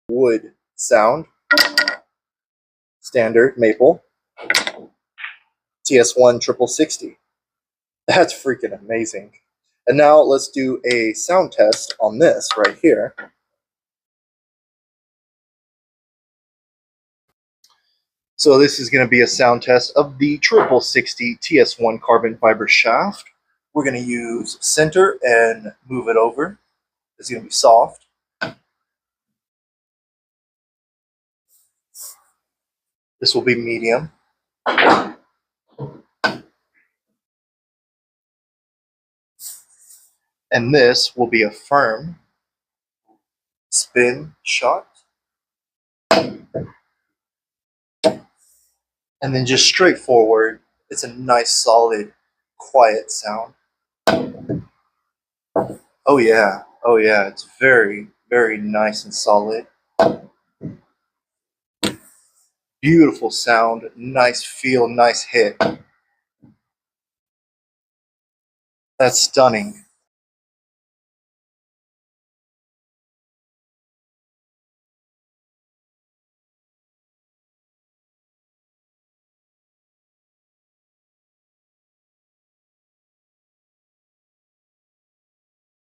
wood sound. Standard maple. TS1 6060. That's freaking amazing. And now let's do a sound test on this right here. So this is going to be a sound test of the 6060 TS1 carbon fiber shaft. We're going to use center and move it over. It's going to be soft. This will be medium. And this will be a firm spin shot. And then just straightforward, it's a nice, solid, quiet sound. Oh yeah, it's very, very nice and solid. Beautiful sound, nice feel, nice hit. That's stunning.